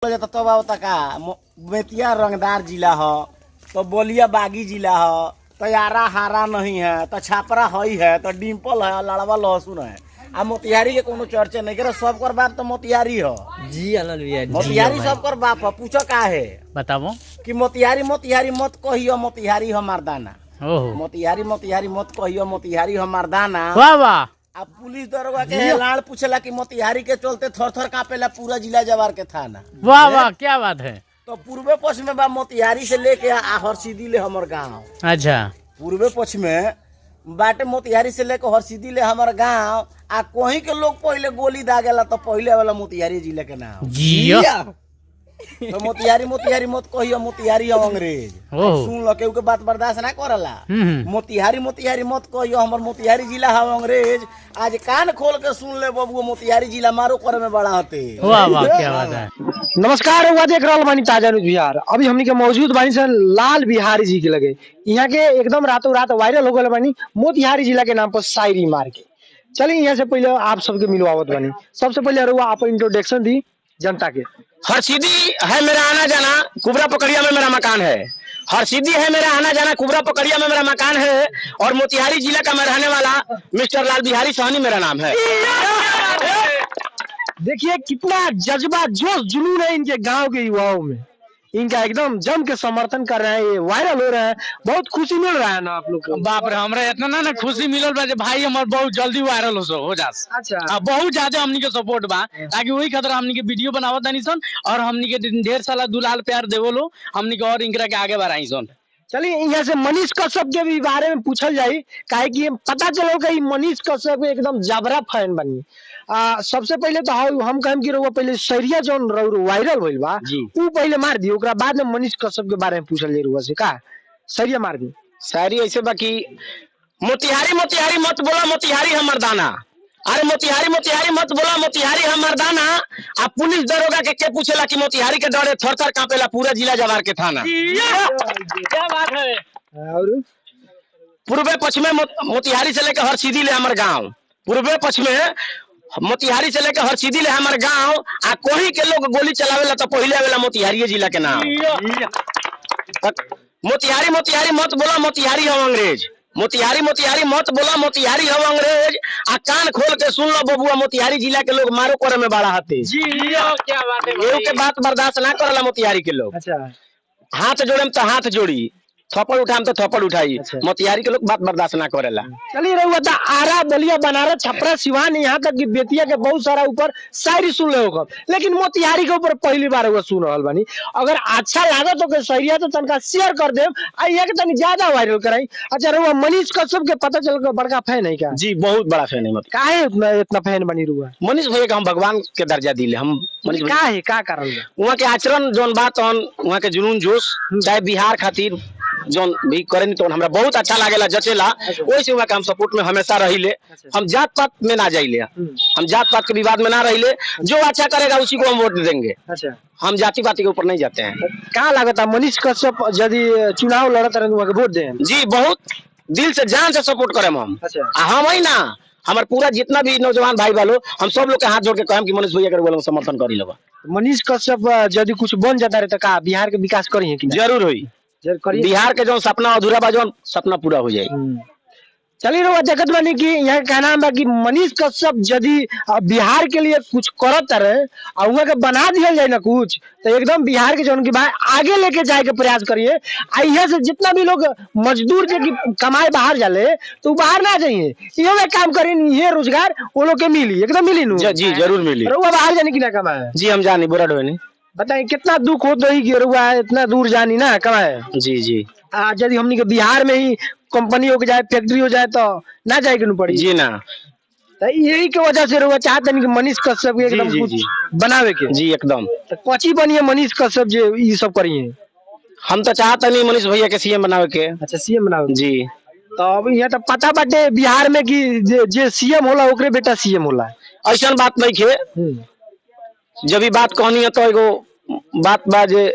तब आवता का बेतिया रंगदार जिला ह, तो बोलिया बागी जिला ह, तो यारा हारा नहीं है, तो छापरा हई है, तो डिम्पल है, लड़वा लहसुन है। आ मोतिहारी के कोनो चर्चा नहीं करे, सब कर बाप तो मोतिहारी हो। जी अलल भैया मोतिहारी सब कर बाप हो। पूछो का है बताओ। कि मोतिहारी मोतिहारी मत कहियो, मोतिहारी हो मर्दाना। ओहो मोतिहारी मोतिहारी मत कहियो, मोतिहारी हो मर्दाना। वाह वाह। अब पुलिस दरोगा के लाड़ पूछेला कि मोतिहारी के चलते थर थर कापेला पूरा जिला जवार के थाना। वाह वाह क्या बात है। तो पूर्वे पश्चिम में बा मोतिहारी से लेके हरसिद्धि ले हमर गाँव। अच्छा पूर्वे पश्चिम में बाटे मोतिहारी से लेके हरसिद्धि ले हमर गाँव। आ कहीं के लोग पहले गोली दागेला तो पहले वाला मोतिहारी जिले के नाम जियो। तो मोतिहारी मोतिहारी मत कहियो, मोतिहारी हो अंग्रेज। ओहो। सुन लो केहू के बात बर्दाश्त ना करला। मोतिहारी मोतिहारी मत कहियो, हमर मोतिहारी जिला हो अंग्रेज। आज कान खोल के सुन ले बबुआ, मोतिहारी जिला मारो करे में बड़ा होते। वाह वाह क्या बात है। नमस्कार, हुआ देख रहा बानी ताजा न्यूज बिहार। अभी हमनी के मौजूद बानी सर लाल बिहारी जी के लगे। यहाँ के एकदम रातों रात वायरल हो गए बानी मोतिहारी जिला के नाम पर शायरी मार के। चलिए यहाँ से पहले आप सबके मिलवावत बानी। सबसे पहले रुआ आप इंट्रोडक्शन दी जनता के। हरसिद्धि है मेरा आना जाना, कुबरा पकड़िया में मेरा मकान है। हरसिद्धि है मेरा आना जाना, कुबरा पकड़िया में मेरा मकान है। और मोतिहारी जिला का मैं रहने वाला मिस्टर लाल बिहारी सोहनी मेरा नाम है। देखिए कितना जज्बा जोश जुनून है इनके गांव के युवाओं में। इनका एकदम जम के समर्थन कर रहे हैं, ये वायरल हो रहा है। बहुत खुशी मिल रहा है ना आप लोग को? बाप रे हमरा इतना ना खुशी मिलल बा जे भाई हमर बहुत जल्दी वायरल हो जास। अच्छा बहुत ज्यादा हमनी के सपोर्ट बा, ताकि वही खतरा हमनी के वीडियो बनावत नहीं सन और हमनी के ढेर सारा दुलाल प्यार देवलो हमनी के और इनकरा के आगे बढ़ाई सन। चलिए यहाँ से मनीष कश्यप के भी बारे में पूछल जाये, काहे कि पता चलो कि मनीष कश्यप एकदम जबरा फैन बनी। सबसे पहले तो हम कहें कि रउआ पहले शहरिया जो वायरल होइल बा उ पहले मार दी, ओकरा बाद में मनीष कश्यप के बारे में पूछल जाये रउआ से। का शहरिया मार दी? शायरी ऐसे बाकी मोतिहारी मोतिहारी मत बोला, मोतिहारी है मर्दाना। अरे मोतिहारी मोतिहारी मत बोला, मोतिहारी है मर्दाना। अब पुलिस दरोगा के पूछेला कि मोतिहारी के डरे थर थर कांपेला पूरा जिला जवार के थाना। क्या बात है। और पूर्वे पश्चिम में मोतिहारी से लेकर हरसिद्धि ले हमर गाँव। पूर्वे पश्चिम में मोतिहारी से लेकर हरसिद्धि ले हमर गाँव। आ कोही के लोग गोली चलावेला तो पहले आवेला मोतिहारी जिला के नाम। मोतिहारी मोतिहारी मत बोला, मोतिहारी हो अंग्रेज। मोतिहारी मोतिहारी मत बोला, मोतिहारी हो अंग्रेज। आ कान खोल के सुन लो बबुआ, मोतिहारी जिला के लोग मारो करे में बड़ा हाथे। क्या बात है। केहू के बात बर्दाश्त ना करला मोतिहारी के लोग। अच्छा हाथ जोड़े तो हाथ जोड़ी, थप्पड़ उठाम तो थप्पड़ उठाई। मोतिहारी के लोग बात बर्दाश्त ना करेला। चलिए रउआ तो आरा बलिया बनारस छपरा सिवान यहाँ तक कि बेतिया के बहुत सारा ऊपर शायरी सुन ले होगा, लेकिन मोतिहारी के ऊपर पहली बार रउआ सुन रहल बानी। अगर अच्छा लागा तो के शायरिया तो तनका शेयर कर देम, आ यहाँ के तनी ज्यादा वायरल कराई। अच्छा रउआ मनीष कश्यप के पता चल के बड़का फैन है क्या? जी बहुत बड़ा फैन है। मतलब काहे इतना फैन बनी रुआ? मनीष भैया का हम भगवान के दर्जा दिले। हम मनीष का है का कारण बा? वहाँ के आचरण जोन बात वहाँ के जुनून जोश, चाहे बिहार खातिर जोन भी करे तो हमरा बहुत अच्छा लागेला, जचेला। वैसे वहाँ के हम सपोर्ट में हमेशा रहिले। हम जात पात में ना जाइले, हम जात पात के विवाद में ना रहिले। जो अच्छा करेगा उसी को हम वोट देंगे। अच्छा हम जाति पाति के ऊपर नहीं जाते हैं। का लागत मनीष कश्यप यदि चुनाव लड़त रहे वहाँ के वोट दे? जी बहुत दिल से जान से सपोर्ट करे हम। अच्छा हम ही ना, हमारे पूरा जितना भी नौजवान भाई वालों, हम सब लोग के हाथ जोड़ के कहें कि मनीष भैया के बोलो समर्थन करी लो। मनीष कश्यप यदि कुछ बन जाता रहे तो का बिहार के विकास करी है कि जरूर हुई। बिहार के जो सपना अधूरा बा, जो सपना पूरा हो जाए। चलिए रउआ देखत बानी कि यहाँ कहना बा कि मनीष कश्यप यदि बिहार के लिए कुछ करत रहे और वहाँ के बना दिया जाए ना कुछ, तो एकदम बिहार के जौन की भाई आगे लेके जाए के प्रयास करिए। यहाँ से जितना भी लोग मजदूर जे की कमाए बाहर जाले तो बाहर ना जाइए, इहो में काम करिए, ये रोजगार वो लोग के मिली, एकदम मिली नु। जी जरूर मिली। रउआ बाहर जाने की ना कमाए? जी हम जानी बोरा ढोनी। बताइए कितना दुख होता है कि रउआ इतना दूर जानी ना कमाए। जी जी यदि हमनी के बिहार में ही कंपनी हो जाए, फैक्ट्री हो जाए तो ना जाए के पड़ी। जी ना, तो यही के वजह से रउआ चाहते नहीं कि मनीष कश्यप के एकदम जी, कुछ जी। बनावे के। जी एकदम। तो कची बनिए मनीष कश्यप जे ये सब करिए? हम तो चाहते नहीं मनीष भैया के सीएम बनावे के। अच्छा सीएम बनावे? जी तो अब यहाँ तो पता बाटे बिहार में कि जे सीएम होला ओकरे बेटा सीएम होला। ऐसा बात नहीं खे। जब भी बात कहनी है तो एगो बात बा जे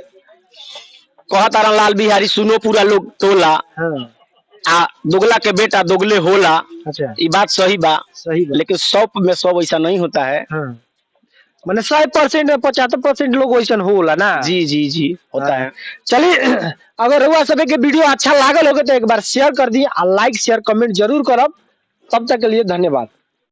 कहता रहा लाल बिहारी सुनो पूरा लोग टोला। हाँ। आ दोगला के बेटा दोगले होला। अच्छा ये बात सही बा, सही बा। लेकिन 100 में 100 ऐसा नहीं होता है। हाँ। मैंने 100% में 75% लोग वैसन होला ना। जी जी जी होता है। चलिए अगर हुआ सब के वीडियो अच्छा लागल होगा तो एक बार शेयर कर दी, लाइक शेयर कमेंट जरूर करब। तब तक के लिए धन्यवाद।